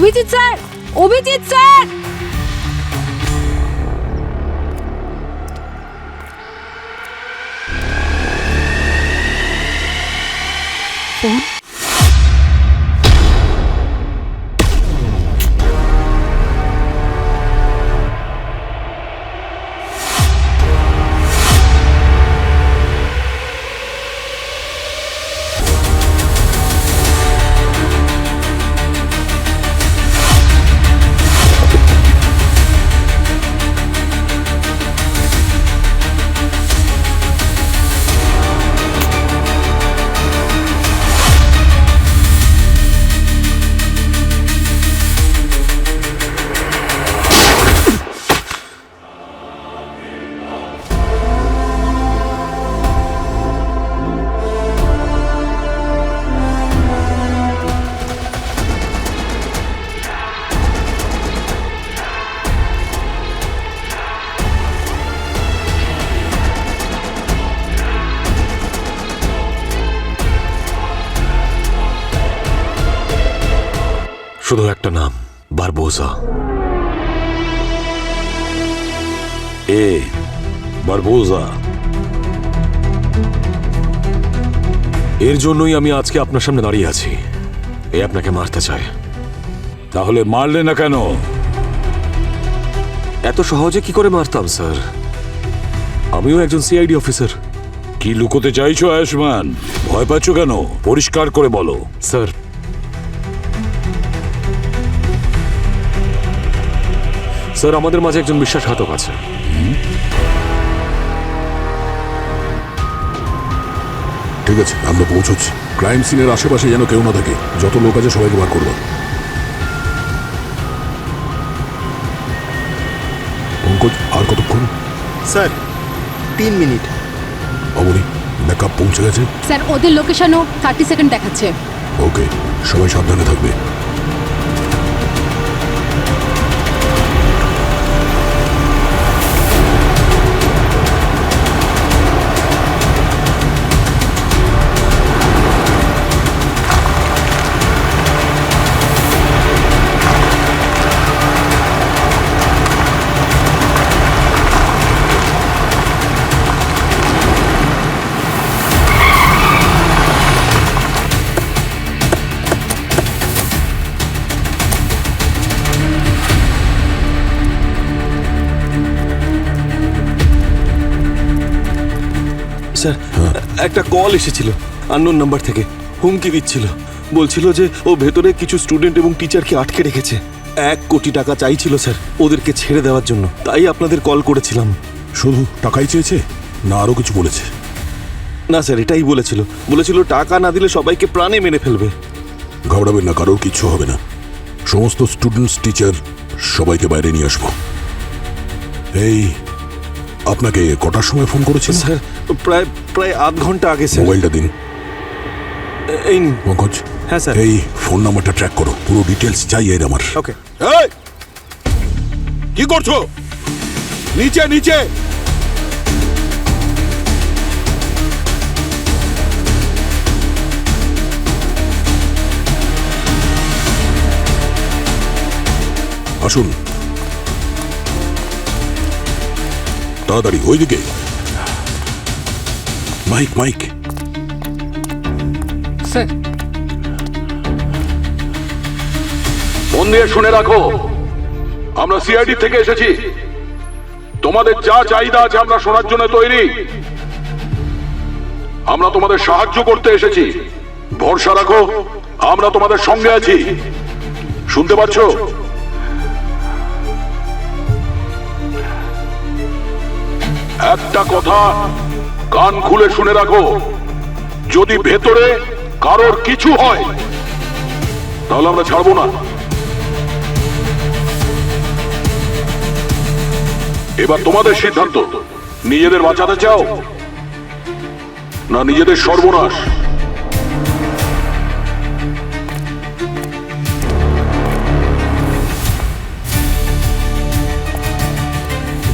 Abhijit sir, Abhijit sir. Phone. শুধু একটা নাম, বারবোসা। বারবোসা। এর জন্যই আমি আজকে আপনার সামনে দাঁড়িয়ে আছি। এ আপনাকে মারতে চায়। তাহলে মারলে না কেন? এত সহজে কি করে মারতাম স্যার? আমিও একজন সিআইডি অফিসার। কি লুকোতে চাইছো আয়ুষ্মান? ভয় পাচ্ছ কেন? পরিষ্কার করে বলো। স্যার, আমাদের মাঝে একজন বিশ্বাসঘাতক আছে। ঠিক আছে, আমরা পৌঁছচ্ছি। ক্রাইম সিনের আশেপাশে যেন কেউ না থাকে। যত লোক আছে সবাইকে বার করবো। পঙ্কজ, আর কতক্ষণ? Sir 3 minute. অবনী, ব্যাকআপ পৌঁছে গেছে? স্যার ওদের লোকেশনও 30 সেকেন্ড দেখাচ্ছে। ওকে, সবাই সাবধানে থাকবে। স্যার, একটা কল এসেছিল আননোন নাম্বার থেকে। হুমকি দিচ্ছিল, বলছিল যে ও ভেতরে কিছু স্টুডেন্ট এবং টিচারকে আটকে রেখেছে। 1 কোটি টাকা চাইছিল স্যার ওদেরকে ছেড়ে দেওয়ার জন্য। তাই আপনাদের কল করেছিলাম। শুধু টাকাই চেয়েছে না আরো কিছু বলেছে? না স্যার, এটাই বলেছিল টাকা না দিলে সবাইকে প্রাণে মেরে ফেলবে। ঘাবড়াবেন না, কারোর কিচ্ছু হবে না। সমস্ত স্টুডেন্টস, টিচার সবাইকে বাইরে নিয়ে আসবো। এই, আপনাকে কটার সময় ফোন করেছিল? স্যার প্রায় আধ ঘন্টা আগে স্যার। মোবাইলটা দিন। এই নিন। পঙ্কজ, হ্যাঁ স্যার। এই ফোন নাম্বারটা ট্র্যাক করো, পুরো ডিটেলস চাই এর আমার। ওকে। এই, কি করছো? নিচে নিচে। আসুন তাড়াতাড়ি, ওইদিকে। Mic mic. স্যার, মন দিয়ে শুনে রাখো, আমরা সিআইডি থেকে এসেছি। তোমাদের যা চাহিদা আছে আমরা শোনার জন্য তৈরি। আমরা তোমাদের সাহায্য করতে এসেছি। ভরসা রাখো, আমরা তোমাদের সঙ্গে আছি। শুনতে পাচ্ছ? একটা কথা কান খুলে শুনে রাখো, যদি ভেতরে কারোর কিছু হয় তাহলে আমরা ছাড়বো না। এবার তোমাদের সিদ্ধান্ত, নিজেদের বাঁচাতে চাও না নিজেদের সর্বনাশ?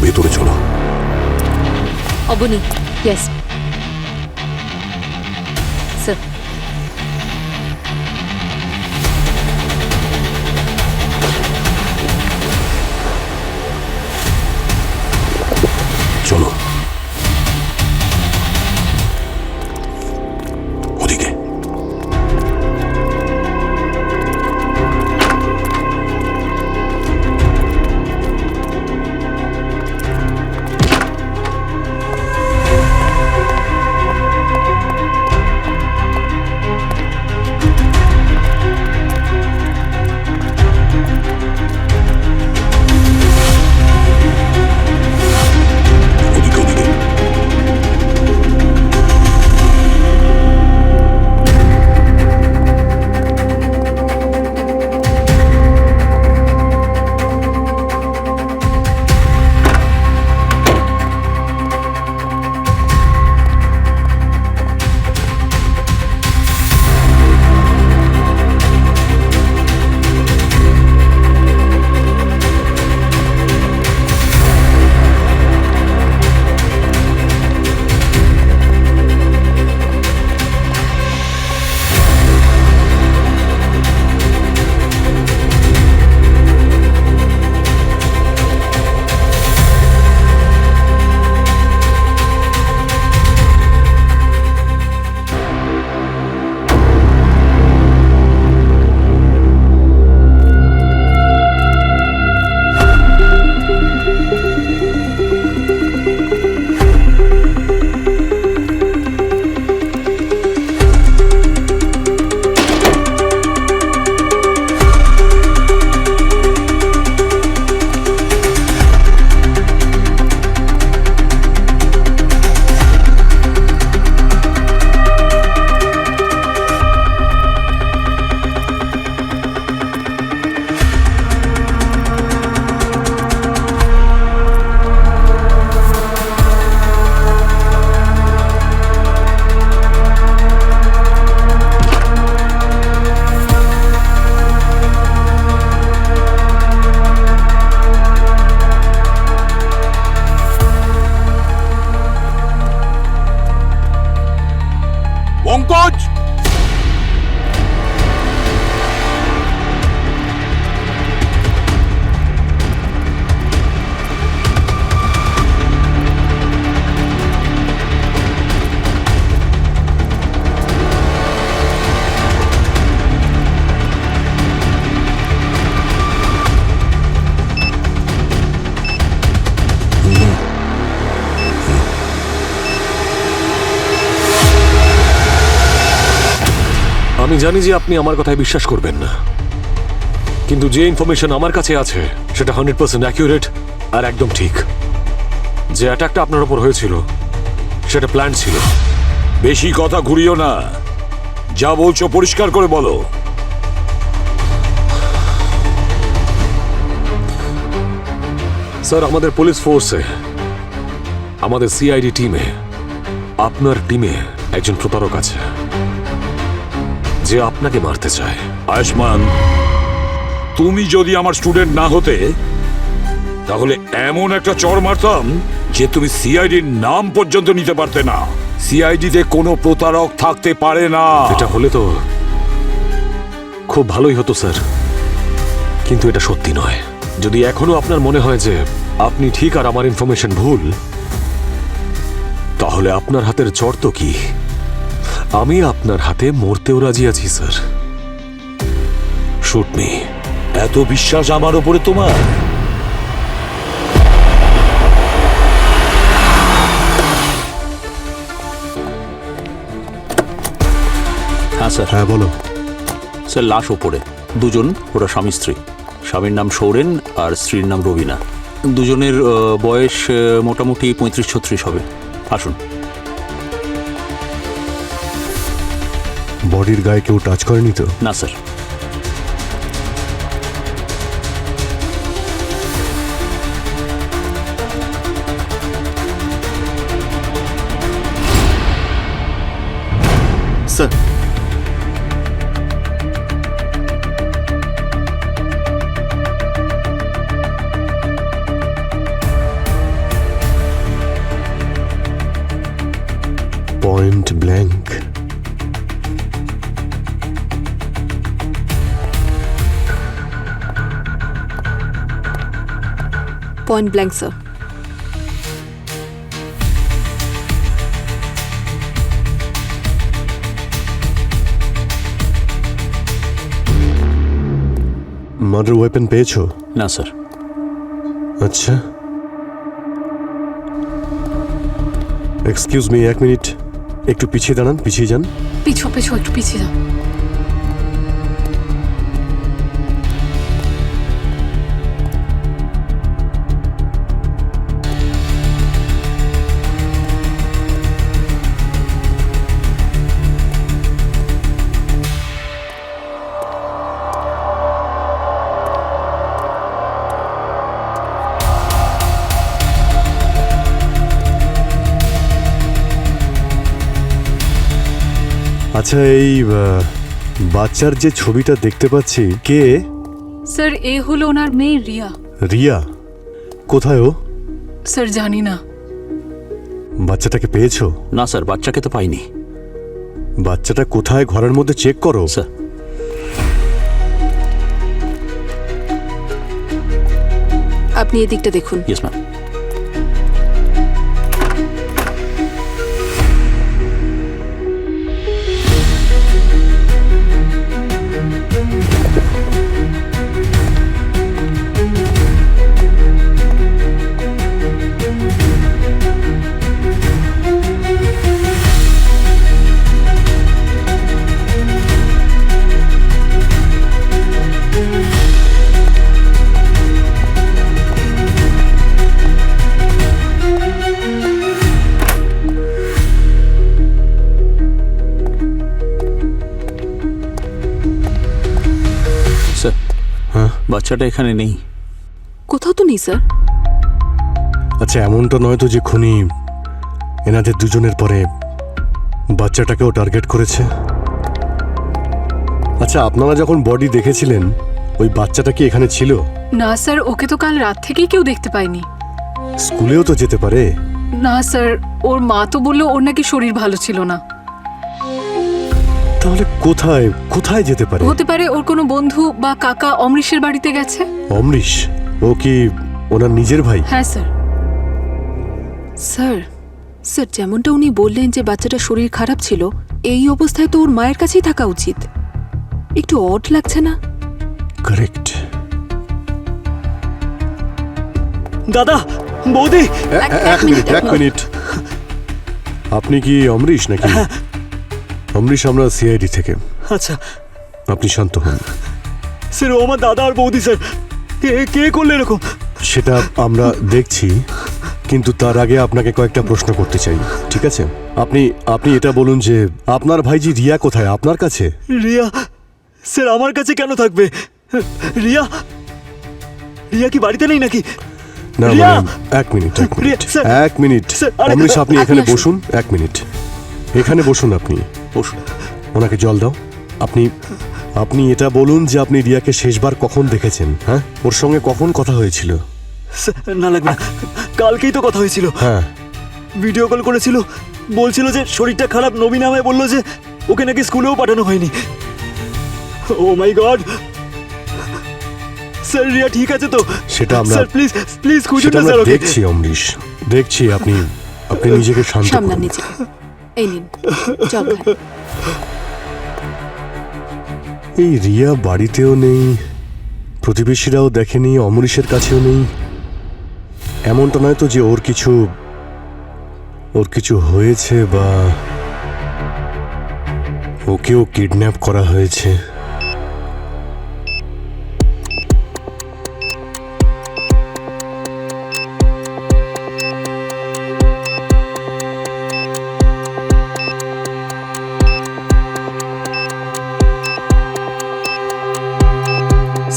ভেতরে চলো। Abani, yes sir. পঙ্কজ! আমি জানি যে আপনি আমার কথায় বিশ্বাস করবেন না, কিন্তু যে ইনফরমেশন আমার কাছে আছে সেটা 100% অ্যাকিউরেট আর একদম ঠিক। যে অ্যাটাকটা আপনার উপর হয়েছিল সেটা প্ল্যান ছিল। বেশি কথা ঘুরিও না, যা বলছো পরিষ্কার করে বলো। স্যার, আমাদের পুলিশ ফোর্সে, আমাদের সিআইডি টিমে, আপনার টিমে একজন প্রতারক আছে যে আপনাকে মারতে চায়। আয়ুষ্মান, তুমি যদি আমার স্টুডেন্ট না হতে তাহলে এমন একটা চড় মারতাম যে তুমি সিআইডির নাম পর্যন্ত নিতে পারতে না। সিআইডিতে কোনো প্রতারক থাকতে পারে না। এটা হলে তো খুব ভালোই হতো স্যার, কিন্তু এটা সত্যি নয়। যদি এখনো আপনার মনে হয় যে আপনি ঠিক আর আমার ইনফরমেশন ভুল, তাহলে আপনার হাতের চড় তো কি, আমি আপনার হাতে মরতেও রাজি আছি স্যার। Shoot me. এত বিশ্বাস আমার উপরে তোমার? হ্যাঁ স্যার। হ্যাঁ বলো। স্যার, লাশ ওপরে, দুজন, ওরা স্বামী স্ত্রী। স্বামীর নাম সৌরেন আর স্ত্রীর নাম রবিনা। দুজনের বয়স মোটামুটি 35-36 হবে। আসুন। বডির গায়ে কেউ টাচ করেনি তো? না sir. Sir, point blank. Point blank sir. Murder weapon পেয়েছো? না স্যার। আচ্ছা, এক্সকিউজ মি, 1 মিনিট একটু পিছিয়ে দাঁড়ান, পিছিয়ে যান। পিছু পিছু একটু পিছিয়ে যাও। আচ্ছা, এই বাচ্চার যে ছবিটা দেখতে পাচ্ছি, কে? স্যার, এ হলো ওনার মেয়ে রিয়া। রিয়া? কোথায় ও? স্যার, জানি না। বাচ্চাটাকে পেয়েছো? না স্যার, বাচ্চাকে তো পাইনি। বাচ্চাটা কোথায় ঘরের মধ্যে চেক করো। স্যার। আপনি এদিকটা দেখুন। Yes ma'am. বাচ্চাটা এখানে নেই। কোথাও তো নেই স্যার। আচ্ছা, এমনটা নয় তো যে খুনি এনাদের দুজনের পরে বাচ্চাটাকেও টার্গেট করেছে? আচ্ছা, আপনারা যখন বডি দেখেছিলেন ওই বাচ্চাটা কি এখানে ছিল? না স্যার, ওকে তো কাল রাত থেকেই কেউ দেখতে পায়নি। স্কুলেও তো যেতে পারে। না স্যার, ওর মা তো বললো ওর নাকি শরীর ভালো ছিল না। তাহলে কোথায় কোথায় যেতে পারে? হতে পারে ওর কোনো বন্ধু বা কাকা অমৃশের বাড়িতে গেছে। অমরিশ? ও কি ওনার নিজের ভাই? হ্যাঁ স্যার। স্যার স্যার যেমনটা উনি বললেন যে বাচ্চাটার শরীর খারাপ ছিল, এই অবস্থায় তো ওর মায়ের কাছেই থাকা উচিত। একটু অড লাগছে না? কারেক্ট। দাদা, বৌদি, এক মিনিট। আপনি কি অমরিশ নাকি? অমরিশ, আমরা সিআইডি থেকে। আচ্ছা আপনি শান্ত হন। স্যার, ও আমার দাদা আর বৌদি স্যার। কে করলে এরকম? সেটা আমরা দেখছি, কিন্তু তার আগে আপনাকে কয়েকটা প্রশ্ন করতে চাই, ঠিক আছে? আপনি এটা বলুন যে আপনার ভাইজি রিয়া কোথায়? আপনার কাছে? রিয়া স্যার আমার কাছে কেন থাকবে? রিয়া রিয়া কি বাড়িতে নেই নাকি? না রিয়া! এক মিনিট রিয়া, স্যার! এক মিনিট। স্যার, আরে, অমরিশ, আপনি আপনি এখানে আসুন। বসুন। এক মিনিট, এখানে বসুন। আপনি বসুন। ওনাকে জল দাও। আপনি এটা বলুন যে আপনি রিয়াকে শেষবার কখন দেখেছেন? হ্যাঁ, ওর সঙ্গে কখন কথা হয়েছিল? স্যার, না লাগবে না। কালকেই তো কথা হয়েছিল। হ্যাঁ, ভিডিও কল করেছিল, বলছিল যে শরীরটা খারাপ। নবীন আমায় বললো যে ওকে নাকি স্কুলেও পাঠানো হয়নি। ও মাই গড! স্যার, রিয়া ঠিক আছে তো? সেটা আমরা স্যার প্লিজ প্লিজ খুঁজুন সেটা না আমরা স্যার ওকে। দেখছি অমরিশ, দেখছি। আপনি নিজেকে শান্ত সামলান করুন। নিজে। এই নিন জল খান। এই রিয়া বাড়িতেও নেই, প্রতিবেশীরাও দেখেনি, অমরিশের কাছেও নেই। এমনটা নয় তো যে ওর কিছু হয়েছে বা ওকেও কিডন্যাপ করা হয়েছে?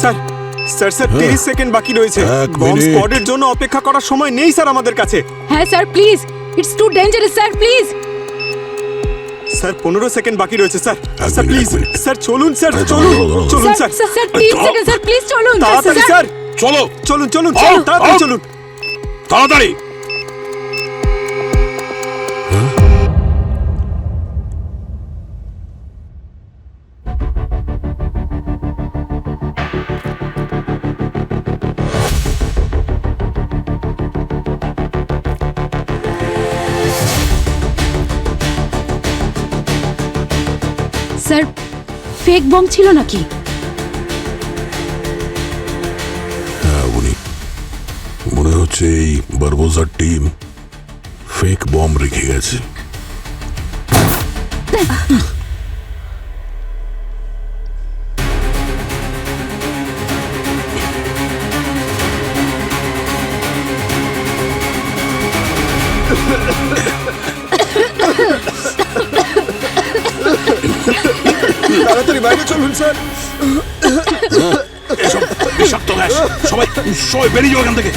স্যার স্যার স্যার 30 সেকেন্ড বাকি রয়েছে। এক বম মিনিট। স্কোয়াডের জন্য অপেক্ষা করার সময় নেই স্যার আমাদের কাছে। হ্যাঁ sir please, it's too dangerous sir, please. Sir 15 second বাকি রয়েছে স্যার। এক স্যার মিনিট, প্লিজ এক মিনিট। স্যার চলুন স্যার আরে, চলুন দাঁড়াও, চলুন sir sir sir 3 second sir, please চলুন। তাড়াতাড়ি স্যার চলো চলুন চলুন আউট, চলুন তাড়াতাড়ি আউট। চলুন। তাড়াতাড়ি। স্যার ফেক বম ছিল নাকি? হ্যাঁ, উনি মনে হচ্ছে এই বারবোজার টিম ফেক বম রেখে গেছে। তাড়াতাড়ি বাইরে চলুন স্যার। এসব বিষাক্ত গ্যাস। সবাই সবাই বেরিয়ে যাও এখান থেকে।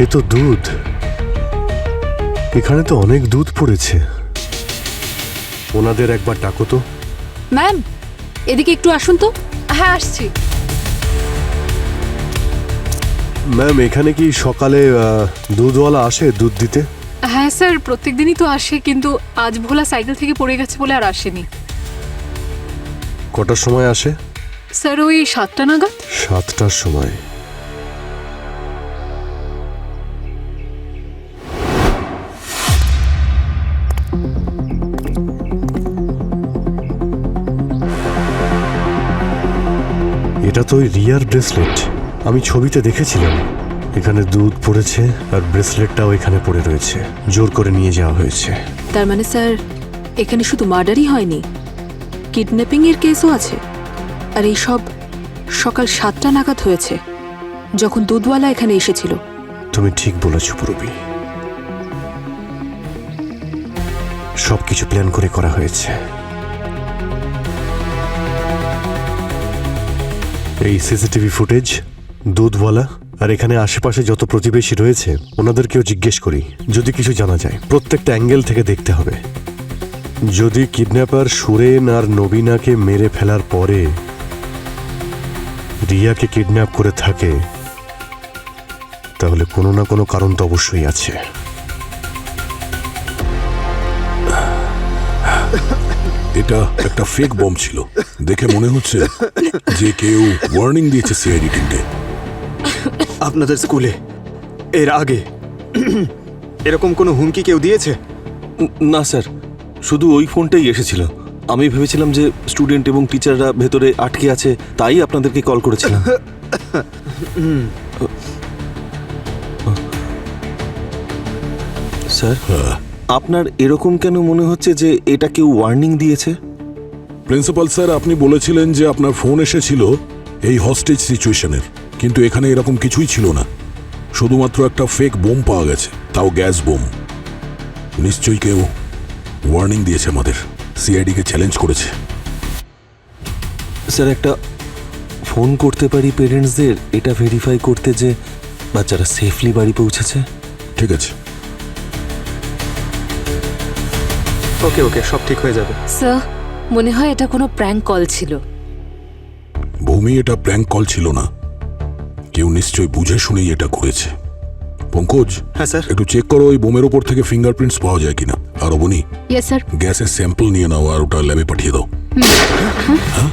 এ তো দুধ। এখানে তো অনেক দুধ পড়েছে। ওনাদের একবার ডাকো তো। ম্যাম এদিকে একটু আসুন তো। হ্যাঁ আসছি। ম্যাম, এখানে কি সকালে দুধওয়ালা আসে দুধ দিতে? হ্যাঁ স্যার প্রত্যেকদিনই তো আসে, কিন্তু আজ ভোলা সাইকেল থেকে পড়ে গেছে বলে আর আসেনি। কটার সময় আসে? স্যার ওই 7টা নাগাদ। 7টার সময়। এটা তো ওই রিয়ার ব্রেসলেট। আমি ছবিতে দেখেছিলাম। এখানে দুধ পড়েছে আর ব্রেসলেটটাও এখানে পড়ে রয়েছে। জোর করে নিয়ে যাওয়া হয়েছে। তার মানে স্যার এখানে শুধু মার্ডারই হয়নি, কিডন্যাপিং এর কেসও আছে। আর এই সব সকাল 7টা নাগাদ হয়েছে, যখন দুধওয়ালা এখানে এসেছিল। তুমি ঠিক বলেছ পুরবী। সবকিছু প্ল্যান করে করা হয়েছে। এই সিসিটিভি ফুটেজ, দুধওয়ালা আর এখানে আশেপাশে যত প্রতিবেশী রয়েছে ওনাদেরকেও জিজ্ঞেস করি, যদি কিছু জানা যায়। প্রত্যেকটা অ্যাঙ্গেল থেকে দেখতে হবে। যদি কিডন্যাপার সুরেন আর নবীনাকে মেরে ফেলার পরে রিয়াকে কিডন্যাপ করে থাকে, তাহলে কোনো না কোনো কারণ তো অবশ্যই আছে। এটা একটা ফেক বম ছিল, দেখে মনে হচ্ছে যে কেউ ওয়ার্নিং দিয়েছে সিআইডি টিমকে। আপনাদের স্কুলে এর আগে এরকম কোনো হুমকি কেউ দিয়েছে? না স্যার, শুধু ওই ফোনটাই এসেছিল। আমি ভেবেছিলাম যে স্টুডেন্ট এবং টিচাররা ভেতরে আটকে আছে, তাই আপনাদেরকে কল করেছিলাম। স্যার, আপনার এরকম কেন মনে হচ্ছে যে এটা কেউ ওয়ার্নিং দিয়েছে? প্রিন্সিপাল স্যার, আপনি বলেছিলেন যে আপনার ফোন এসেছিল এই হস্টেজ সিচুয়েশনের, কিন্তু এখানে এরকম কিছুই ছিল না। শুধুমাত্র একটা ফেক বোম পাওয়া গেছে, তাও গ্যাস বোম। নিশ্চয়ই কেউ ওয়ার্নিং দিয়েছে আমাদের, সিআইডিকে চ্যালেঞ্জ করেছে। স্যার, একটা ফোন করতে পারি পেরেন্টসদের এটা ভেরিফাই করতে যে বাচ্চারা সেফলি বাড়ি পৌঁছেছে? ঠিক আছে। ওকে ওকে, সব ঠিক হয়ে যাবে। স্যার, মনে হয় এটা কোনো প্র্যাঙ্ক কল ছিল। ভূমি, এটা প্র্যাঙ্ক কল ছিল না, কেউ নিশ্চয়ই বুঝে শুনেই এটা করেছে। পঙ্কজ, হ্যাঁ স্যার। একটু চেক করো ওই বোমের ওপর থেকে ফিঙ্গারপ্রিন্টস পাওয়া যায় কিনা। আর অবনী, ইয়েস স্যার। গ্যাসের স্যাম্পল নিয়ে নাও আর ওটা ল্যাবে পাঠিয়ে দাও। হ্যাঁ?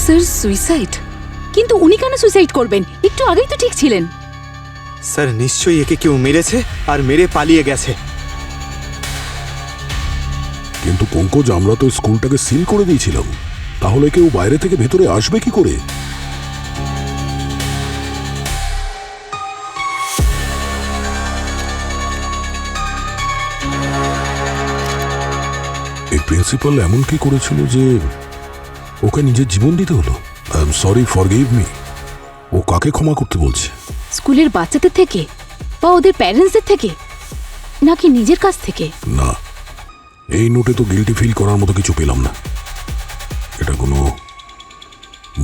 Sir, suicide? কিন্তু উনি কেন সুইসাইড করবেন? একটু আগেই তো ঠিক ছিলেন। স্যার, নিশ্চয়ই একে কেউ মেরেছে আর মেরে পালিয়ে গেছে। কিন্তু পঙ্কজ, আমরা তো স্কুলটাকে সিল করে দিয়েছিলাম, তাহলে কেউ বাইরে থেকে ভেতরে আসবে কি করে? এই প্রিন্সিপাল এমন কি করেছিল যে ওকে নিজের জীবন দিতে হলো? I am sorry, forgive me. ও কাকে ক্ষমা করতে বলছে? স্কুলের বাচ্চাদের থেকে বা ওদের প্যারেন্টসদের থেকে, নাকি নিজের কাছ থেকে? না, এই নোটে তো গিল্টি ফিল করার মতো কিছু পেলাম না। এটা কোনো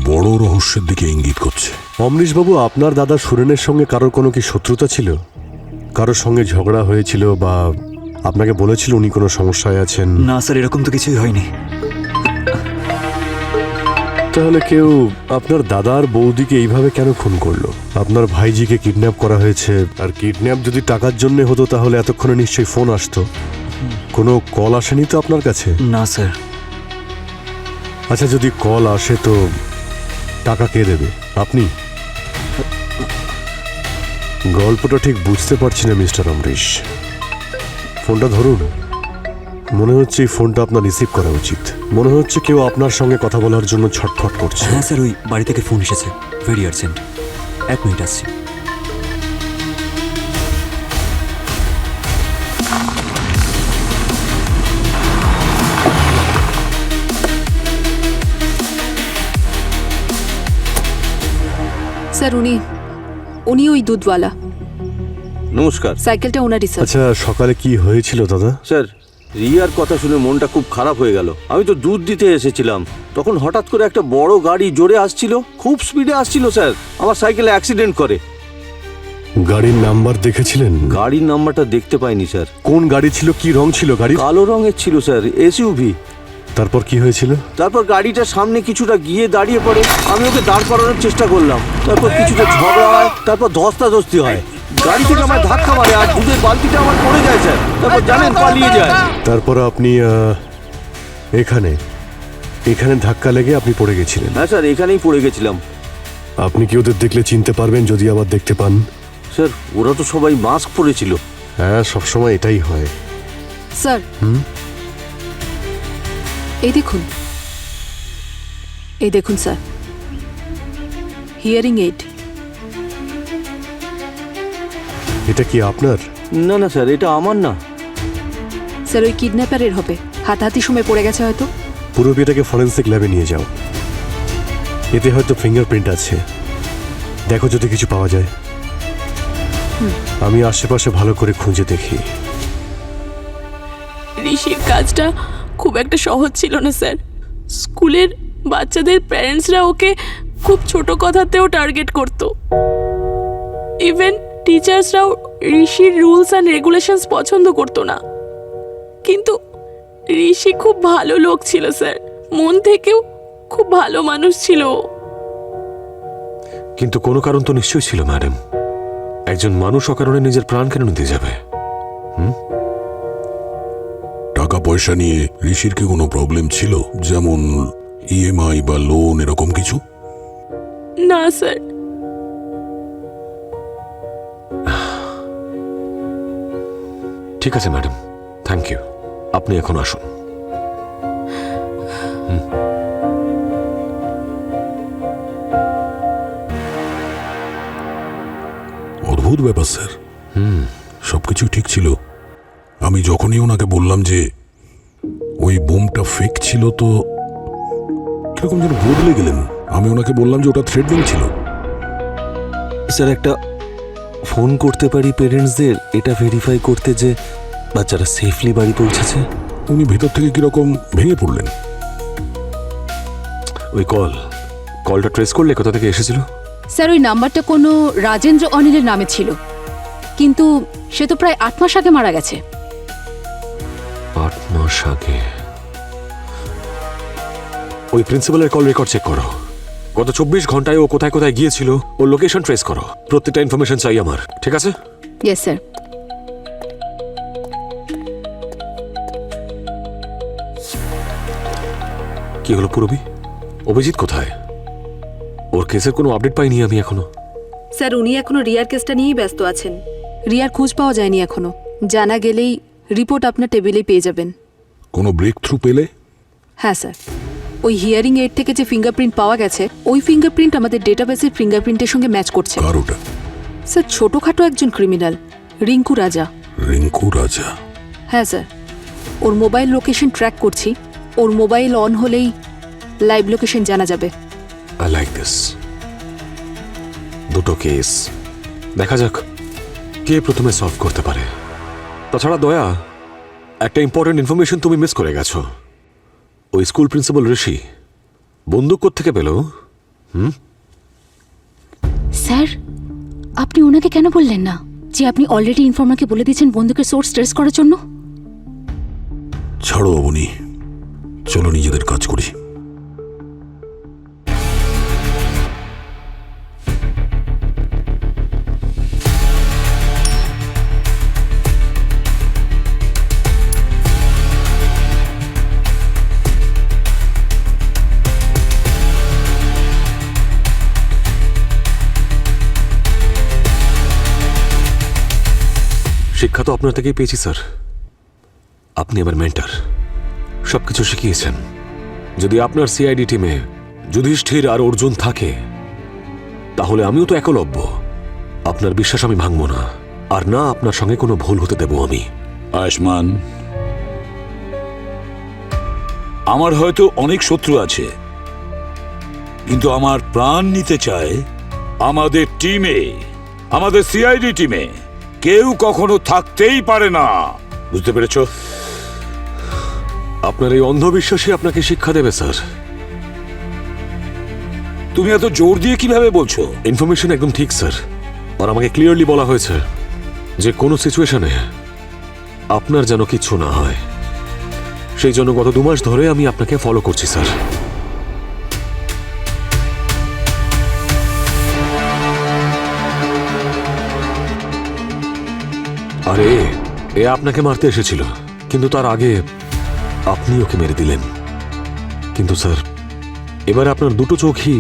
বড় রহস্যের দিকে ইঙ্গিত করছে। অমরিশবাবু, আপনার দাদা সুরেনের সঙ্গে কারোর কোনো কি শত্রুতা ছিল? কারোর সঙ্গে ঝগড়া হয়েছিল বা আপনাকে বলেছিল উনি কোনো সমস্যায় আছেন? না স্যার, এরকম তো কিছুই হয়নি। তাহলে কেউ আপনার দাদার বৌদিকে এইভাবে কেন খুন করলো? আপনার ভাইজিকে কিডন্যাপ করা হয়েছে, আর কিডন্যাপ যদি টাকার জন্য হতো তাহলে এতক্ষণে নিশ্চয়ই ফোন আসতো। কোনো কল আসেনি তো আপনার কাছে? না স্যার। আচ্ছা, যদি কল আসে তো টাকা কে দেবে? আপনি? গল্পটা ঠিক বুঝতে পারছি না মিস্টার অমরিশ। ফোনটা ধরুন। মনে হচ্ছে এই ফোনটা আপনার রিসিভ করা উচিত। মনে হচ্ছে কেউ আপনার সঙ্গে কথা বলার জন্য ছটফট করছে। হ্যাঁ স্যার, ওই বাড়ি থেকে ফোন এসেছে, ভেরি আর্জেন্ট। 1 মিনিট আসছি। স্যার, উনি ওই দুধওয়ালা। নমস্কার সাইকেলটা ওনারই স্যার। আচ্ছা, সকালে কি হয়েছিল দাদা? স্যার, রিয়ার কথা শুনে মনটা খুব খারাপ হয়ে গেল। আমি তো দুধ দিতে এসেছিলাম, তখন হঠাৎ করে একটা বড় গাড়ি জোরে আসছিল, খুব স্পিডে আসছিল স্যার। আমার সাইকেলে অ্যাক্সিডেন্ট করে। গাড়ির নাম্বার দেখেছিলেন? গাড়ির নাম্বারটা দেখতে পাইনি স্যার। কোন গাড়ি ছিল, কি রং ছিল গাড়ি? কালো রঙের ছিল স্যার, এসইউভি। তারপর কি হয়েছিল? তারপর গাড়িটা সামনে কিছুটা গিয়ে দাঁড়িয়ে পড়ে, আমি ওকে দাঁড় করানোর চেষ্টা করলাম। তারপর কিছুটা ঝগড়া হয়, তারপর ধস্তাধস্তি হয়। গাড়ি থেকে আমার ধাক্কা মারে আর দুধের বালতিটা আমার পড়ে যায় স্যার। তারপর জানেন, পালিয়ে যায়। তারপর আপনি এখানে ধাক্কা লেগে আপনি পড়ে গেছিলেন? হ্যাঁ স্যার, এখানেই পড়ে গেছিলাম। আপনি কি ওদের দেখলে চিনতে পারবেন যদি আবার দেখতে পান? স্যার, ওরা তো সবাই মাস্ক পরেছিল। হ্যাঁ, সবসময় এটাই হয়। স্যার, এই দেখুন, এই দেখুন স্যার, হিয়ারিং এইড। এটা কি আপনার? না না স্যার, এটা আমার না। স্যার ওই কিডন্যাপারের হবে, হাতাহাতি সময় পড়ে গেছে হয়তো। পুরোপি এটাকে ফরেন্সিক ল্যাবে নিয়ে যাও, এতে হয়তো ফিঙ্গারপ্রিন্ট আছে, দেখো যদি কিছু পাওয়া যায়। আমি আশেপাশে ভালো করে খুঁজে দেখি। ঋষির কাজটা খুব একটা সহজ ছিল না স্যার। স্কুলের বাচ্চাদের প্যারেন্টসরা ওকে খুব ছোট কথাতেও টার্গেট করতো। ইভেন টিচার্সরাও ঋষির রুলস অ্যান্ড রেগুলেশনস পছন্দ করতো না। কিন্তু ঋষি খুব ভালো লোক ছিল স্যার, মন থেকেও খুব ভালো মানুষ ছিল ও। কিন্তু কোনো কারণ তো নিশ্চয়ই ছিল ম্যাডাম। একজন মানুষ অকারণে নিজের প্রাণ কেন নিতে যাবে? টাকা পয়সা নিয়ে ঋষির কি কোনো প্রবলেম ছিল, যেমন ইএমআই বা লোন এরকম কিছু? না স্যার। ঠিক আছে ম্যাডাম, থ্যাংক ইউ। আপনি এখন আসুন। অদ্ভুত ব্যাপার স্যার। সবকিছু ঠিক ছিল। আমি যখনই ওনাকে বললাম যে ওই বোমটা ফেক ছিল, তো কিরকম যেন বদলে গেলেন। আমি ওনাকে বললাম যে ওটা থ্রেটনিং ছিল। স্যার, একটা ফোন করতে পারি পেরেন্টসদের এটা ভেরিফাই করতে যে বাচ্চারা সেফলি বাড়ি পৌঁছেছে? উনি ভেতর থেকে কিরকম ভেঙে পড়লেন। ওই কলটা ট্রেস করলে কোথা থেকে এসেছিল? স্যার ওই নাম্বারটা কোনো রাজেন্দ্র অনিলের নামে ছিল, কিন্তু সে তো প্রায় 8 মাস আগে মারা গেছে। 8 মাস আগে? ওই প্রিন্সিপালের কল রেকর্ড চেক করো। গত 24 ঘন্টায় ও কোথায় কোথায় গিয়েছিল ওর লোকেশন ট্রেস করো। প্রত্যেকটা ইনফরমেশন চাই আমার, ঠিক আছে? Yes sir. কি হলো পুরবি? অভিজিৎ কোথায়? ওর কেসের কোনো আপডেট পাইনি আমি এখনো। স্যার উনি এখনো রিয়ার কেসটা নিয়েই ব্যস্ত আছেন। রিয়ার খোঁজ পাওয়া যায়নি এখনো। জানা গেলেই রিপোর্ট আপনার টেবিলেই পেয়ে যাবেন। কোনো ব্রেক থ্রু পেলে? হ্যাঁ স্যার, ওই হিয়ারিং এইড থেকে যে ফিঙ্গারপ্রিন্ট পাওয়া গেছে, ওই ফিঙ্গারপ্রিন্ট আমাদের ডেটাবেসের ফিঙ্গারপ্রিন্টের সঙ্গে ম্যাচ করছে। কার ওটা? স্যার ছোটখাটো একজন ক্রিমিনাল, রিঙ্কু রাজা। রিঙ্কু রাজা? হ্যাঁ স্যার, ওর মোবাইল লোকেশন ট্র্যাক করছি। ওর মোবাইল অন হলেই লাইভ লোকেশন জানা যাবে। I like this. দুটো কেস, দেখা যাক কে প্রথমে সলভ করতে পারে। তাছাড়া দয়া, একটা ইম্পর্টেন্ট ইনফরমেশন তুমি মিস করে গেছো। ওই স্কুল প্রিন্সিপাল ঋষি বন্দুক কোত্থেকে পেল? স্যার আপনি ওনাকে কেন বললেন না যে আপনি অলরেডি ইনফর্মারকে বলে দিয়েছেন বন্দুকের সোর্স ট্রেস করার জন্য? ছাড়ো অবনী, চলো নিজেদের কাজ করি। শিক্ষা তো আপনার থেকেই পেয়েছি স্যার। আপনি আমার মেন্টর, সবকিছু শিখিয়েছেন। যদি আপনার সিআইডি টিমে যুধিষ্ঠির আর অর্জুন থাকে, তাহলে আমিও তো একলব্য। আপনার বিশ্বাস আমি ভাঙব না, আর না আপনার সঙ্গে কোনো ভুল হতে দেব আমি। আয়ুষ্মান, আমার হয়তো অনেক শত্রু আছে, কিন্তু আমার প্রাণ নিতে চায় আমাদের টিমে, আমাদের সিআইডি টিমে কেউ কখনো থাকতেই পারে না। বুঝতে পেরেছ? আপনার এই অন্ধবিশ্বাসই আপনাকে শিক্ষা দেবে স্যার। তুমি এত জোর দিয়ে কিভাবে বলছো? ইনফরমেশন একদম ঠিক স্যার, আর আমাকে ক্লিয়ারলি বলা হয়েছে যে কোনো সিচুয়েশনে আপনার যেন কিচ্ছু না হয়। সেই জন্য গত 2 মাস ধরে আমি আপনাকে ফলো করছি স্যার। আরে এ আপনাকে মারতে এসেছিল, কিন্তু তার আগে আপনি ওকে মেরে দিলেন। কিন্তু স্যার এবার আপনার দুটো চোখই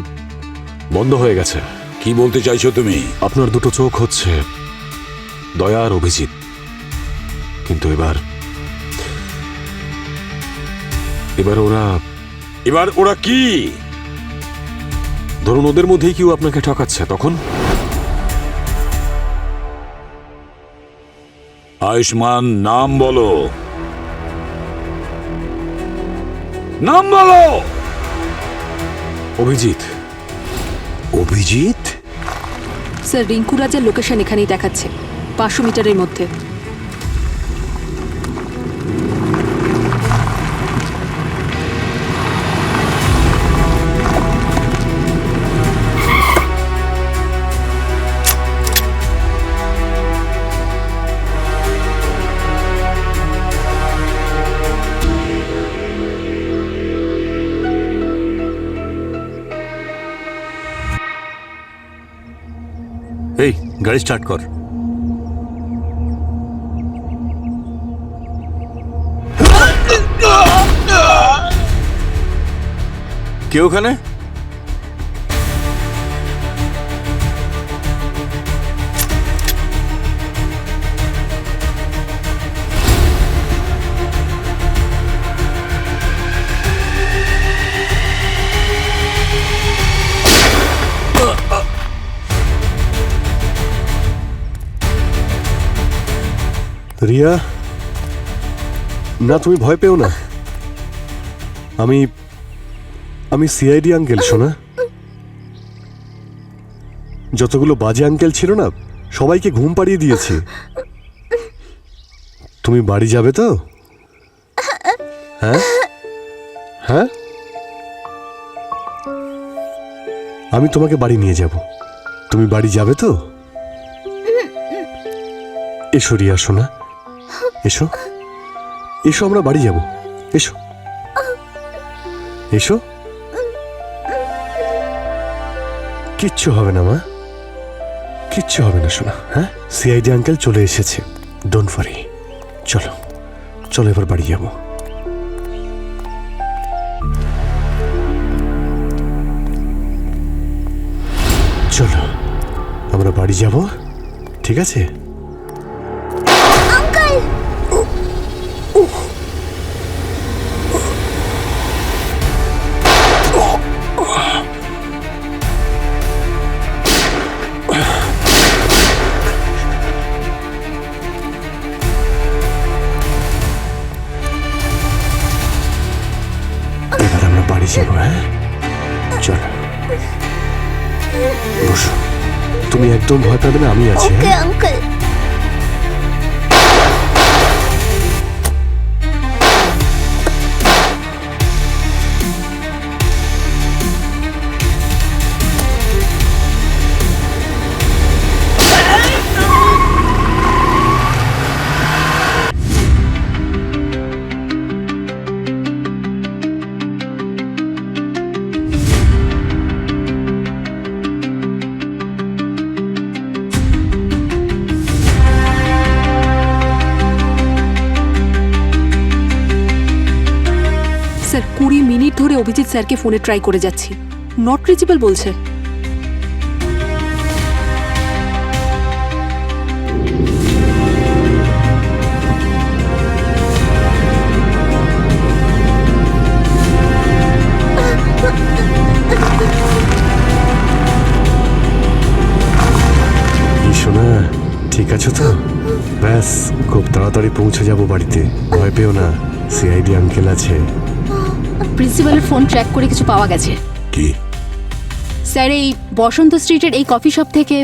বন্ধ হয়ে গেছে। কি বলতে চাইছো তুমি? আপনার দুটো চোখ হচ্ছে দয়া আর অভিজিৎ, কিন্তু এবার ওরা কি? ধরুন ওদের মধ্যেই কেউ আপনাকে ঠকাচ্ছে, তখন? আয়ুষ্মান, নাম বলো, নাম বলো। অভিজিৎ। অভিজিৎ? স্যার রিঙ্কু রাজার লোকেশন এখানেই দেখাচ্ছে, 500 মিটারের মধ্যে। এই গাড়ি স্টার্ট কর। কে ওখানে? রিয়া, না তুমি ভয় পেও না। আমি সিআইডি আঙ্কেল, শোনা। যতগুলো বাজে আঙ্কেল ছিল না, সবাইকে ঘুম পাড়িয়ে দিয়েছি। তুমি বাড়ি যাবে তো? হ্যাঁ হ্যাঁ, আমি তোমাকে বাড়ি নিয়ে যাব। তুমি বাড়ি যাবে তো? এসো রিয়া শোনা, এসো এসো, আমরা বাড়ি যাব। এসো এসো, কিচ্ছু হবে না মা, কিচ্ছু হবে না শোনা। হ্যাঁ, সিআইডি আঙ্কেল চলে এসেছে, ডোন্ট ওয়ারি। চলো চলো, এবার বাড়ি যাব। চলো আমরা বাড়ি যাব, ঠিক আছে? এবার আমরা বাড়ি যাবো। হ্যাঁ চলো, বসো। তুমি একদম ভয় পাবে না, আমি আছি। আঙ্কেল। স্যার 20 মিনিট ধরে অভিজিৎ স্যারকে ফোনে ট্রাই করে যাচ্ছি, নট রিচেবল বলছে। শোনা, ঠিক আছো তো? ব্যাস, খুব তাড়াতাড়ি পৌঁছে যাব বাড়িতে, ভয় পেও না। সিআইডি আঙ্কেল আছে। প্রিন্সিপালের ফোন ট্র্যাক করে কিছু পাওয়া গেছে। কি? স্যার, এই বসন্ত স্ট্রিটের এই কফি শপ থেকে,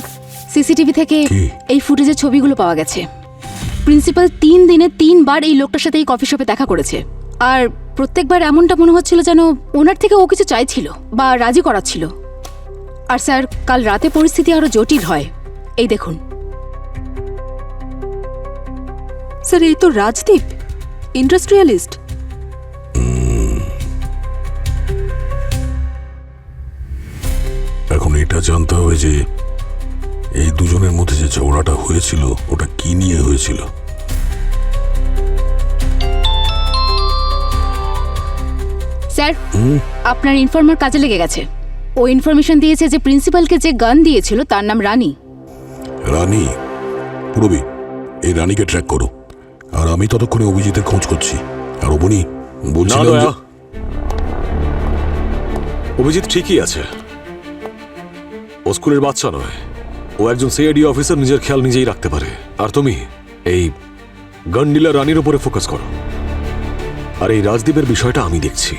সিসিটিভি থেকে এই ফুটেজের ছবিগুলো পাওয়া গেছে। প্রিন্সিপাল 3 দিনে 3 বার এই লোকটার সাথে এই কফি শপে দেখা করেছে, আর প্রত্যেকবার এমনটা মনে হচ্ছিল যেন ওনার থেকে ও কিছু চাইছিল বা রাজি করাচ্ছিল। আর স্যার, কাল রাতে পরিস্থিতি আরো জটিল হয়। এই দেখুন স্যার, এই তো রাজদীপ, ইন্ডাস্ট্রিয়ালিস্ট। এখন এটা জানতে হবে যে এই দুজনের মধ্যে যে ঝগড়াটা হয়েছিল ওটা কি নিয়ে হয়েছিল। স্যার, আপনার ইনফর্মার কাজে লেগে গেছে। ও ইনফরমেশন দিয়েছে যে প্রিন্সিপালকে যে গান দিয়েছিল তার নাম রানী। রানী? পুরবি, এই রানীকে ট্র্যাক করো, আর আমি ততক্ষণে অভিজিতের খোঁজ করছি। আর অবনী বলছিলাম যে অভিজিৎ ঠিকই আছে, ও স্কুলের বাচ্চা নয়, ও একজন সিআইডি অফিসার, নিজের খেয়াল নিজেই রাখতে পারে। আর তুমি এই গন্ডিলা রানীর উপরে ফোকাস করো, আর এই রাজদীপের বিষয়টা আমি দেখছি।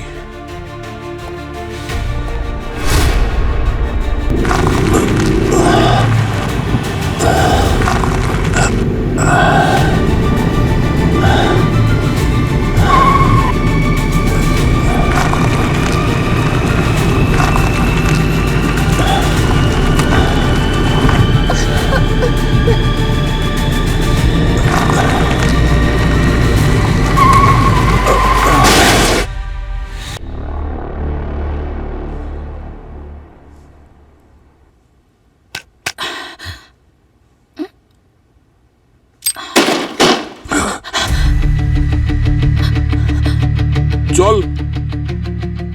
চল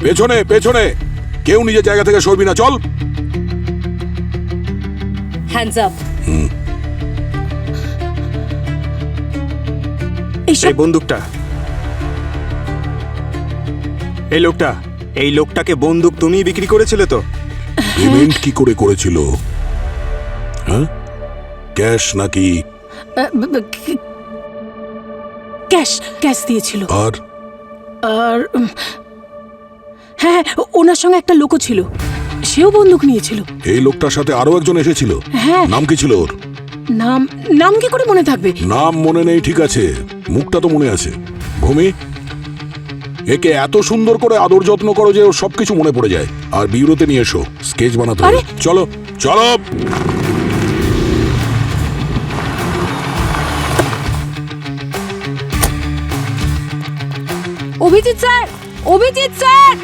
পেছনে পেছনে, কেউ নিজের জায়গা থেকে সরবি না, চল। Hands up. এই বন্দুকটা, এই লোকটাকে বন্দুক তুমি বিক্রি করেছিলে তো? পেমেন্ট কি করে করেছিল? হ্যাঁ, ক্যাশ নাকি? ক্যাশ দিয়েছিল। আর আর হ্যাঁ, ওনার সঙ্গে একটা লোকও ছিল, সেও বন্দুক নিয়েছিল। এই লোকটার সাথে আরো একজন এসেছিল। হ্যাঁ। নাম কি ছিল ওর? নাম কি করে মনে থাকবে? নাম মনে নেই, ঠিক আছে, মুখটা তো মনে আছে। ভূমি, একে এত সুন্দর করে আদর যত্ন করো যে ওর সবকিছু মনে পড়ে যায়। আর বিউরোতে নিয়ে এসো, স্কেচ বানাতে হবে। চলো চলো। Abhijit sir, Abhijit sir!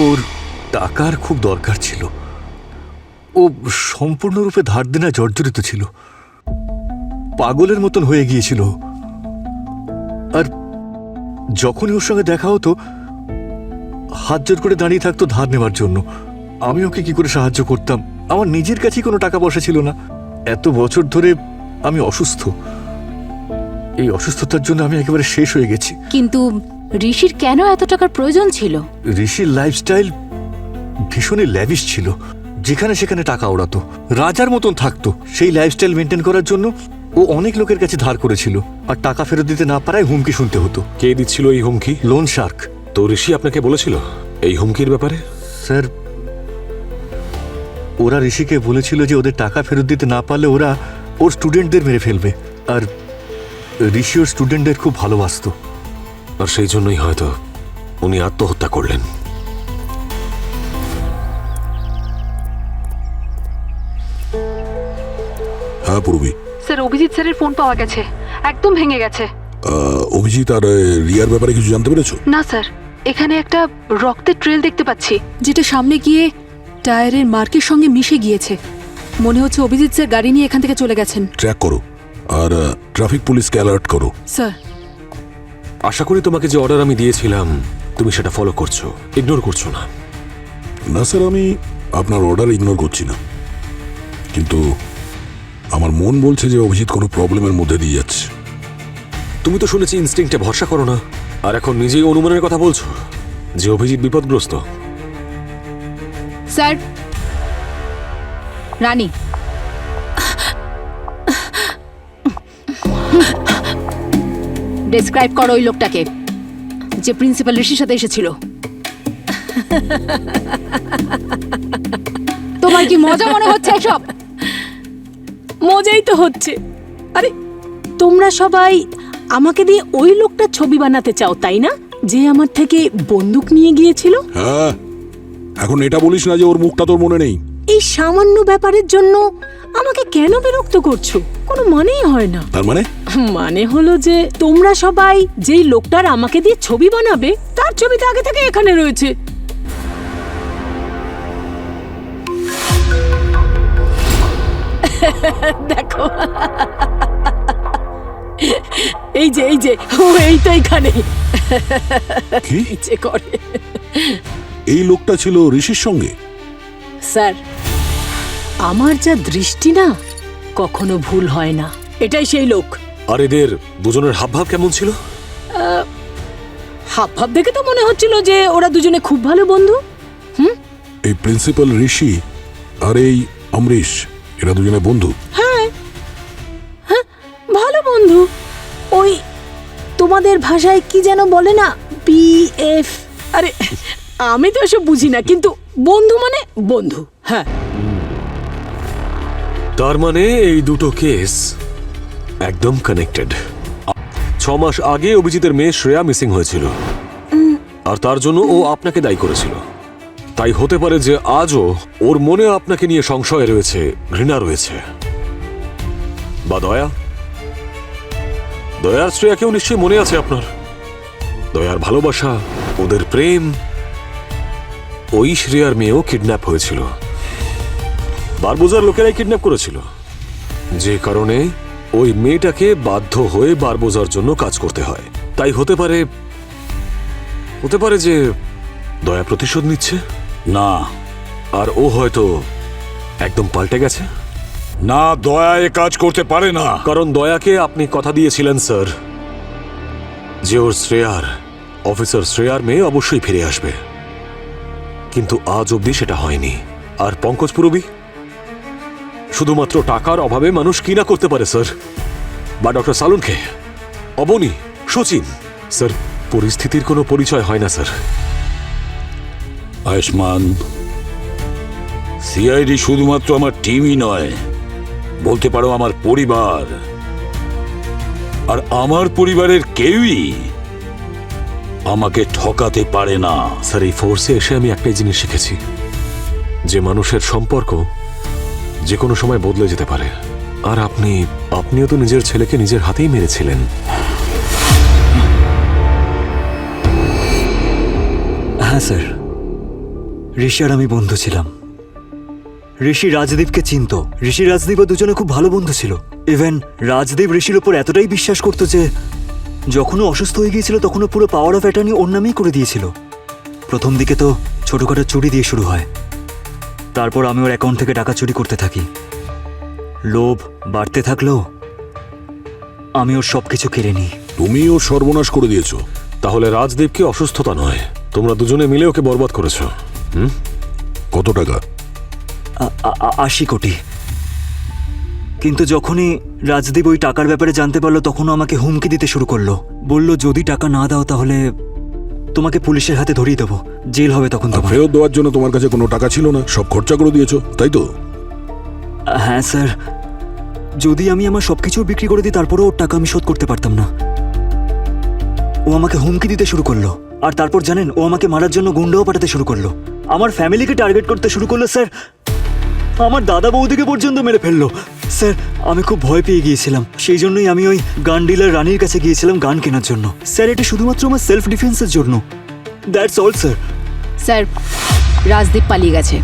ওর টাকার খুব দরকার ছিল, ও সম্পূর্ণরূপে ধার দেনায় জর্জরিত ছিল, পাগলের মতন হয়ে গিয়েছিল। আর যখনই ওর সঙ্গে দেখা হতো হাত জোর করে দাঁড়িয়ে থাকতো ধার নেওয়ার জন্য। আমি ওকে কি করে সাহায্য করতাম? আমার নিজের কাছেই কোনো টাকা পয়সা ছিল না। এত বছর ধরে আমি অসুস্থ, এই অসুস্থতার জন্য আমি একেবারে শেষ হয়ে গেছি। কিন্তু ঋষির কেন এত টাকার প্রয়োজন ছিল? ঋষির লাইফস্টাইল ভীষণই ল্যাভিশ ছিল, যেখানে সেখানে টাকা ওড়াতো, রাজার মতন থাকতো। সেই লাইফস্টাইল মেনটেন করার জন্য ও অনেক লোকের কাছে ধার করেছিল, আর টাকা ফেরত দিতে না পারায় হুমকি শুনতে হতো। কে দিচ্ছিল এই হুমকি? Loan Shark. তো ঋষি আপনাকে বলেছিল এই হুমকির ব্যাপারে? স্যার, ওরা ঋষিকে বলেছিল যে ওদের টাকা ফেরত দিতে না পারলে ওরা ওর স্টুডেন্টদের মেরে ফেলবে। আর ঋষি ওর স্টুডেন্টদের খুব ভালোবাসতো, আর সেই জন্যই হয়তো উনি আত্মহত্যা করলেন। হ্যাঁ পূর্বী। স্যার, অভিজিৎ স্যারের ফোন পাওয়া গেছে, একদম ভেঙে গেছে। অভিজিৎ আর রিয়ার ব্যাপারে কিছু জানতে পেরেছো? না স্যার, এখানে একটা রক্তের ট্রেল দেখতে পাচ্ছি, যেটা সামনে গিয়ে টায়ারের মার্কের সঙ্গে মিশে গিয়েছে। মনে হচ্ছে অভিজিৎ স্যার গাড়ি নিয়ে এখান থেকে চলে গেছেন। ট্র্যাক করো আর ট্রাফিক পুলিশকে অ্যালার্ট করো। স্যার, আশা করি তোমাকে যে অর্ডার আমি দিয়েছিলাম তুমি সেটা ফলো করছো, ইগনোর করছো না। না স্যার, আমি আপনার অর্ডার ইগনোর করছি না, কিন্তু আমার মন বলছে যে অভিজিৎ কোনো প্রবলেমের মধ্যে দিয়ে যাচ্ছে। তুমি তো শুনেছি ইনস্টিংক্টে ভরসা করো না, আর এখন নিজেই অনুমানের কথা বলছো যে অভিজিৎ বিপদগ্রস্ত। স্যার, রানী, ডেসক্রাইব করো ওই লোকটাকে যে প্রিন্সিপাল ঋষির সাথে এসেছিল। তোমার কি মজা মনে হচ্ছে এসব? মজাই তো হচ্ছে। আরে তোমরা সবাই আমাকে দিয়ে ওই লোকটার ছবি বানাতে চাও, তাই না? যে আমার থেকে বন্দুক নিয়ে গিয়েছিল। হ্যাঁ, এখন এটা বলিস না যে ওর মুখটা তোর মনে নেই। এই সামান্য ব্যাপারের জন্য আমাকে কেন বিরক্ত করছো? কোনো মানেই হয় না। তার মানে? মানে হলো যে তোমরা সবাই যেই লোকটার আমাকে দিয়ে ছবি বানাবে তার ছবিটা আগে থেকে এখানে রয়েছে। দেখো, এই যে ও এই তো এখানে ইচ্ছে করে। এই লোকটা ছিল ঋষির সঙ্গে? স্যার, আমার যা দৃষ্টি না, কখনো ভুল হয় না। এটাই সেই লোক। আর এদের দুজনের হাবভাব কেমন ছিল? হাব ভাব দেখে তো মনে হচ্ছিল যে ওরা দুজনে খুব ভালো বন্ধু। এই প্রিন্সিপাল ঋষি আর এই অমরিশ এরা দুজনে বন্ধু। হ্যাঁ হ্যাঁ, ভালো বন্ধু। ওই তোমাদের ভাষায় কি যেন বলে না, বিএফ। আরে আমি তো এসব বুঝি না, কিন্তু বন্ধু মানে বন্ধু। হ্যাঁ, তার মানে এই দুটো কেস একদম কানেক্টেড। 6 মাস আগে অভিজিতের মেয়ে শ্রেয়া মিসিং হয়েছিল, আর তার জন্য ও আপনাকে দায়ী করেছিল। তাই হতে পারে যে আজও ওর মনে আপনাকে নিয়ে সংশয় রয়েছে, ঘৃণা রয়েছে, বা দয়া। দয়ার শ্রেয়াকেও নিশ্চয়ই মনে আছে আপনার। দয়ার ভালোবাসা, ওদের প্রেম। ওই শ্রেয়ার মেয়েও কিডন্যাপ হয়েছিল, বারবোজার লোকেরাই কিডন্যাপ করেছিল, যে কারণে ওই মেয়েটাকে বাধ্য হয়ে বারবোজার জন্য কাজ করতে হয়। তাই হতে পারে যে দয়া প্রতিশোধ নিচ্ছে। না, আর ও হয়তো একদম পাল্টে গেছে। না, দয়া এ কাজ করতে পারে না। কারণ দয়াকে আপনি কথা দিয়েছিলেন স্যার যে ওর অফিসার শ্রেয়ার মেয়ে অবশ্যই ফিরে আসবে, কিন্তু আজ অবধি সেটা হয়নি। আর পঙ্কজ পুরবি, শুধুমাত্র টাকার অভাবে মানুষ কি না করতে পারে স্যার। বা ডক্টর সালুনকে, অবনী, সচিন। স্যার, পরিস্থিতির কোনো পরিচয় হয় না স্যার। আয়ুষ্মান, সিআইডি শুধুমাত্র আমার টিমই নয়, বলতে পারো আমার পরিবার। আর আমার পরিবারের কেউই আমাকে ঠকাতে পারে না। স্যার, এই ফোর্সে এসে আমি একটাই জিনিস শিখেছি, যে মানুষের সম্পর্ক যে কোনো সময় বদলে যেতে পারে। আর আপনিও তো নিজের ছেলেকে নিজের হাতেই মেরেছিলেন। হ্যাঁ স্যার, ঋষি আর আমি বন্ধু ছিলাম। ঋষি রাজদীপকে চিনত। ঋষি রাজদীপও দুজনে খুব ভালো বন্ধু ছিল। ইভেন রাজদীপ ঋষির ওপর এতটাই বিশ্বাস করতো যে যখনও অসুস্থ হয়ে গিয়েছিল তখনও পুরো পাওয়ার অফ অ্যাটর্নি ওর নামেই করে দিয়েছিল। প্রথম দিকে তো ছোটখাটো চুরি দিয়ে শুরু হয়, তারপর আমি ওর অ্যাকাউন্ট থেকে টাকা চুরি করতে থাকি। লোভ বাড়তে থাকলো, আমি ওর সবকিছু কেড়ে নিই। তুমি ওর সর্বনাশ করে দিয়েছো। তাহলে রাজদীপকে অসুস্থতা নয়, তোমরা দুজনে মিলে ওকে বরবাদ করেছো। কত টাকা? 80 কোটি। কিন্তু যখনই রাজদীপ ওই টাকার ব্যাপারে জানতে পারলো তখনও আমাকে হুমকি দিতে শুরু করলো। বলল যদি টাকা না দাও তাহলে তোমাকে পুলিশের হাতে ধরিয়ে দেবো, জেল হবে তখন। আর ফেরত দেওয়ার জন্য তোমার কাছে কোনো টাকা ছিল না, সব খরচা করে দিয়েছো, তাই তো? হ্যাঁ স্যার, যদি আমি আমার সবকিছু বিক্রি করে দিই তারপরেও ওর টাকা আমি শোধ করতে পারতাম না। ও আমাকে হুমকি দিতে শুরু করলো, আর তারপর জানেন ও আমাকে মারার জন্য গুন্ডাও পাঠাতে শুরু করলো। আমার ফ্যামিলিকে টার্গেট করতে শুরু করলো স্যার। আমার দাদা বৌদিকে পর্যন্ত মেরে ফেললো। স্যার, আমি খুব ভয় পেয়ে গিয়েছিলাম। সেই জন্যই আমি ওই গান ডিলার রানীর কাছে গিয়েছিলাম গান কেনার জন্য। স্যার, এটা শুধুমাত্র আমার সেলফ ডিফেন্সের জন্য। That's all sir. Sir, Rajdeep পালিয়ে গেছে,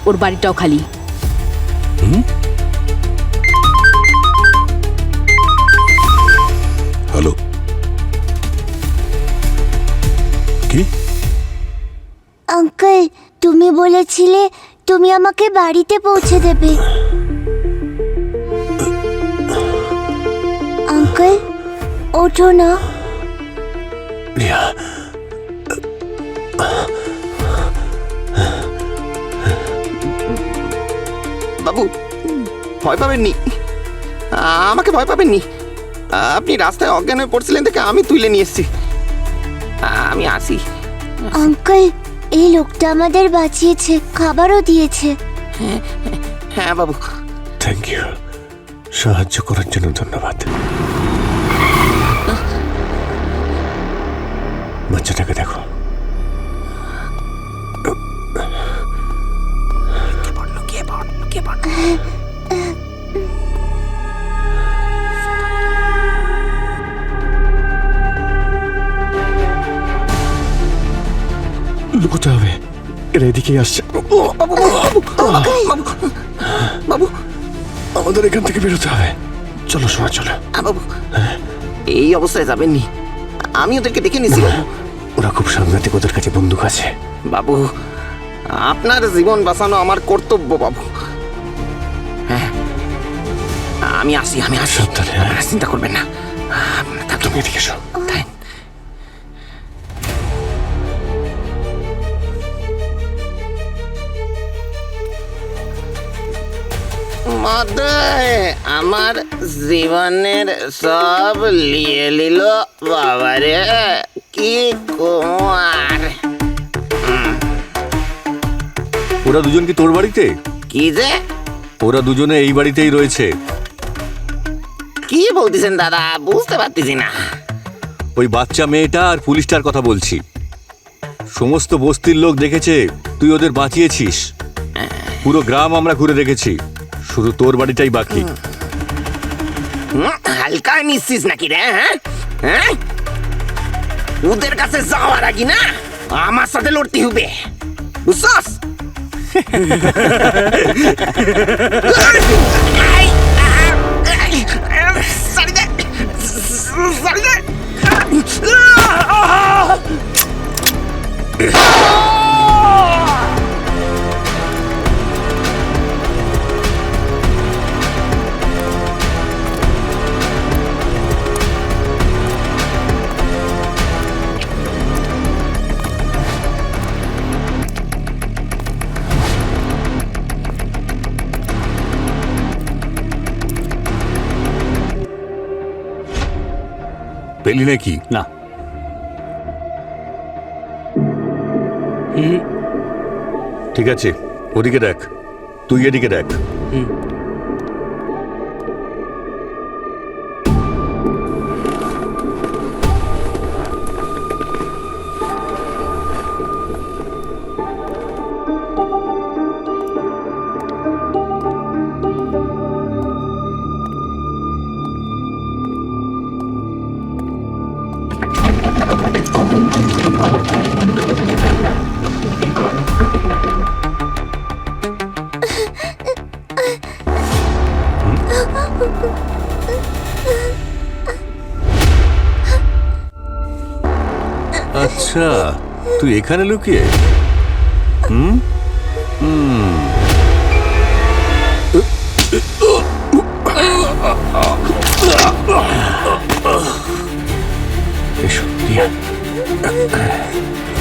ওর বাড়িটাও খালি। হ্যালো, কি? আঙ্কেল, তুমি বলেছিলে তুমি আমাকে বাড়িতে পৌঁছে দেবে। আঙ্কেল, ওঠো না। বাবু, ভয় পাবেননি, আমাকে ভয় পাবেননি। আপনি রাস্তায় অজ্ঞান হয়ে পড়ছিলেন দেখে আমি তুলে নিয়ে এসেছি। আমি আসি। আঙ্কেল, এই লোকটা আমাদের বাঁচিয়েছে, খাবারও দিয়েছে। হ্যাঁ বাবু। থ্যাংক ইউ, সাহায্য করার জন্য ধন্যবাদ। বাচ্চাটাকে দেখো। লুকোতে হবে, এরা এদিকেই আসছে। বাবু, আমাদের এখান থেকে বেরোতে হবে। চলো সোনা, চলো। বাবু, এই অবস্থায় যাবেননি, আমি ওদেরকে দেখে নিছি। ওরা খুব সাংঘাতিক, ওদের কাছে বন্দুক আছে। বাবু, আপনার জীবন বাঁচানো আমার কর্তব্য বাবু। হ্যাঁ, আমি আসি আপনারা চিন্তা করবেন না। তুমি এদিকে এসো। আমার জীবনের সব লিয়ে নিল বাবারে, কি কুমার। ওরা দুজন কি তোর বাড়িতে? কি যে ওরা দুজনে এই বাড়িতেই রয়েছে। কি বলতেছেন দাদা, বুঝতে পারতেছি না। ওই বাচ্চা মেয়েটা আর পুলিশটার কথা বলছি। সমস্ত বস্তির লোক দেখেছে তুই ওদের বাঁচিয়েছিস। পুরো গ্রাম আমরা ঘুরে দেখেছি, শুধু তোর বাড়িটাই বাকি। হালকা নিচ্ছিস নাকি রে? হ্যাঁ, ওদের কাছে যাওয়ার আগে না আমার সাথে লড়তে হবে, বুঝছস? পেলি নাকি? না। ঠিক আছে, ওদিকে দেখ, তুই এদিকে দেখ। আচ্ছা, তুই এখানে লুকিয়ে? এসো রিয়া,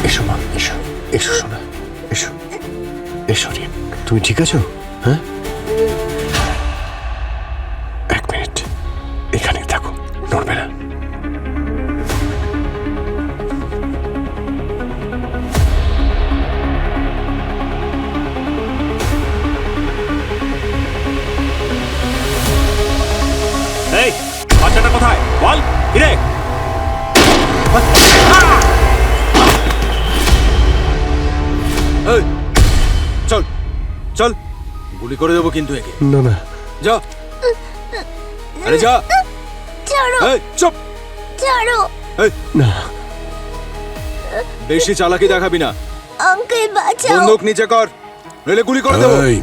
এসো মা, এসো, এসো সোনা, এসো, এসো রিয়া। তুমি ঠিক আছো? হ্যাঁ, এক মিনিট এখানে থাকো, নড়বে না। এই বাচ্চাটা কোথায় বল? কিরে চল চল, গুলি করে দেবো কিন্তু একে। না না, যা, আরে যা। ছাড়ো, এই চুপ, ছাড়ো। এই না, বেশি চালাকি দেখাবি না। আঙ্কেল বাঁচাও। বন্দুক নিচে কর, নইলে গুলি করে দেবো। এই,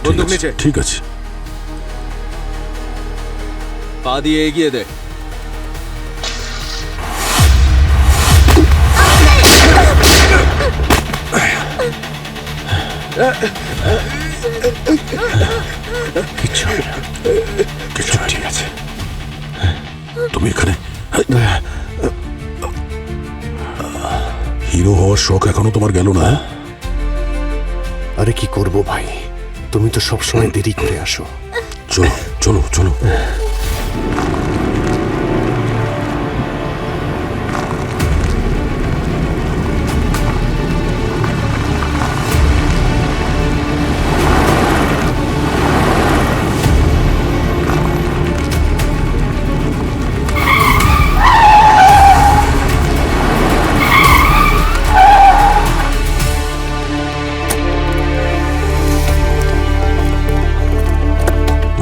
বন্দুক নিচে। ঠিক আছে, পা দিয়ে এগিয়ে দে। কিচ্ছু হবে না, কিচ্ছু ঠিক আছে। তুমি এখানে হিরো হওয়ার শখ এখনো তোমার গেল না? আরে কি করব ভাই, তুমি তো সবসময় দেরি করে আসো। চলো চলো চলো।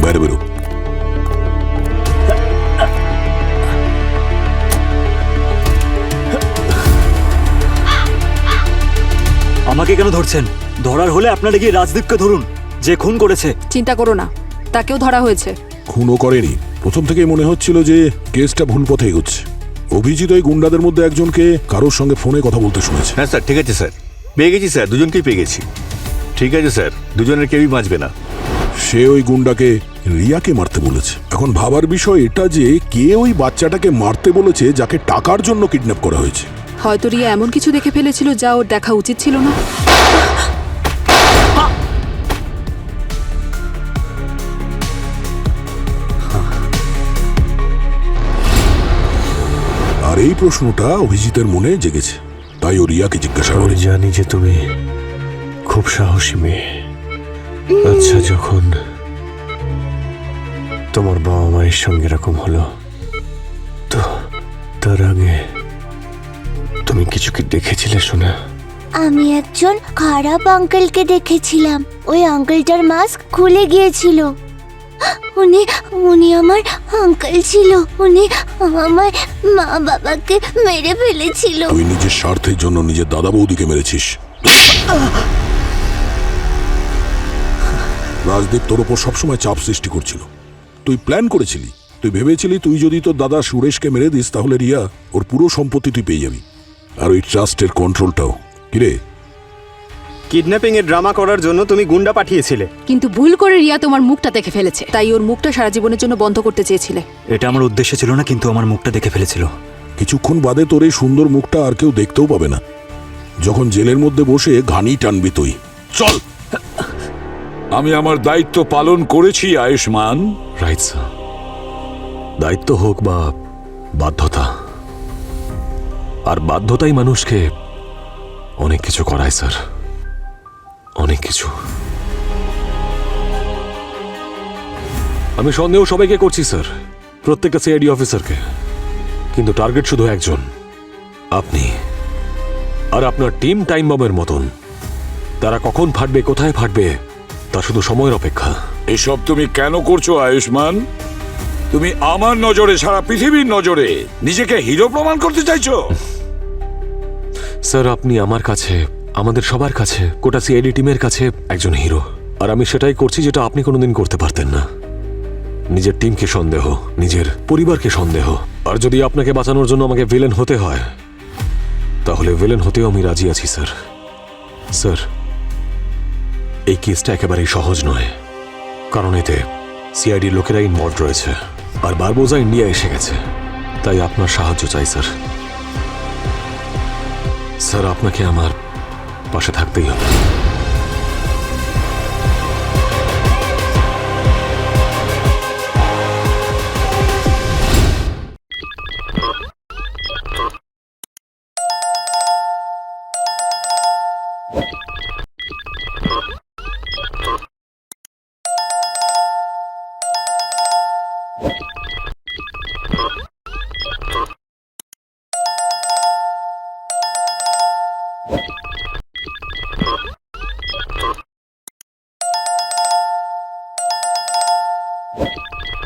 বাইরে বেরো। আমাকে কেন ধরছেন? ধরার হলে আপনারা গিয়ে রাজদীপকে ধরুন, যে খুন করেছে। চিন্তা করো না, তাকেও ধরা হয়েছে। খুনও করেনি। প্রথম থেকেই মনে হচ্ছিল যে কেসটা ভুল পথে এগোচ্ছে। অভিজিৎ ওই গুন্ডাদের মধ্যে একজনকে কারোর সঙ্গে ফোনে কথা বলতে শুনেছে। হ্যাঁ স্যার, ঠিক আছে স্যার, পেয়ে গেছি স্যার, দুজনকেই পেয়ে গেছি। ঠিক আছে স্যার, দুজনের কেউই বাঁচবে না। সে ওই গুন্ডাকে রিয়াকে মারতে বলেছে। এখন ভাবার বিষয় এটা যে কে ওই বাচ্চাটাকে মারতে বলেছে যাকে টাকার জন্য কিডন্যাপ করা হয়েছে। হয়তো রিয়া এমন কিছু দেখে ফেলেছিল যা ওর দেখা উচিত ছিল না। আর এই প্রশ্নটা অভিজিতের মনে জেগেছে, তাই ও রিয়াকে জিজ্ঞাসা করে। আমি জানি যে তুমি খুব সাহসী মেয়ে। আচ্ছা, যখন তোমার বাবা মায়ের সঙ্গে এরকম হলো, তো তার আগে তুমি কিছু কি দেখেছিলে শোনা? আমি একজন খারাপ আঙ্কেলকে দেখেছিলাম। ওই আঙ্কেলটার মাস্ক খুলে গিয়েছিল। উনি উনি আমার আঙ্কেল ছিল। উনি আমার মা বাবাকে মেরে ফেলেছিল। তুই নিজের স্বার্থের জন্য নিজের দাদা বৌদিকে মেরেছিস। রাজদীপ তোর ওপর সবসময় চাপ সৃষ্টি করছিল। তুই প্ল্যান করেছিলি, তুই ভেবেছিলি তুই যদি তোর দাদা সুরেশকে মেরে দিস তাহলে রিয়া ওর পুরো সম্পত্তি তুই পেয়ে যাবি, আর ওই ট্রাস্টের কন্ট্রোলটাও। কিরে, কিডন্যাপিং এর ড্রামা করার জন্য তুমি গুন্ডা পাঠিয়েছিলে, কিন্তু ভুল করে রিয়া তোমার মুখটা দেখে ফেলেছে। তাই ওর মুখটা সারা জীবনের জন্য বন্ধ করতে চেয়েছিলে। এটা আমার উদ্দেশ্য ছিল না, কিন্তু আমার মুখটা দেখে ফেলেছিল। কিছুক্ষণ বাদে তোর এই সুন্দর মুখটা আর কেউ দেখতেও পাবে না, যখন জেলের মধ্যে বসে ঘানি টানবি তুই। চল। আমি আমার দায়িত্ব পালন করেছি আয়ুষ্মান। Right sir. দায়িত্ব হোক বা বাধ্যতা, আর বাধ্যতাই মানুষকে অনেক কিছু করায় স্যার, অনেক কিছু। আমি সন্দেহ সবাইকে করছি স্যার, প্রত্যেকটা সিআইডি অফিসারকে, কিন্তু টার্গেট শুধু একজন, আপনি। আর আপনার টিম টাইম বমের মতন, তারা কখন ফাটবে, কোথায় ফাটবে, তা শুধু সময়ের অপেক্ষা। এসব তুমি কেন করছো আয়ুষ্মান? তুমি আমার নজরে, সারা পৃথিবীর নজরে নিজেকে হিরো প্রমাণ করতে চাইছো? স্যার, আপনি আমার কাছে, আমাদের সবার কাছে, গোটা সিআইডি টিমের কাছে একজন হিরো। আর আমি সেটাই করছি যেটা আপনি কোনোদিন করতে পারতেন না। নিজের টিমকে সন্দেহ, নিজের পরিবারকে সন্দেহ। আর যদি আপনাকে বাঁচানোর জন্য আমাকে ভিলেন হতে হয়, তাহলে ভিলেন হতেও আমি রাজি আছি স্যার। স্যার, এই কেসটা একেবারেই সহজ নয়, কারণ এতে সিআইডির লোকেরা ইনভলভ রয়েছে, আর বারবোজা ইন্ডিয়া এসে গেছে। তাই আপনার সাহায্য চাই স্যার। স্যার, আপনাকে আমার পাশে থাকতেই হবে।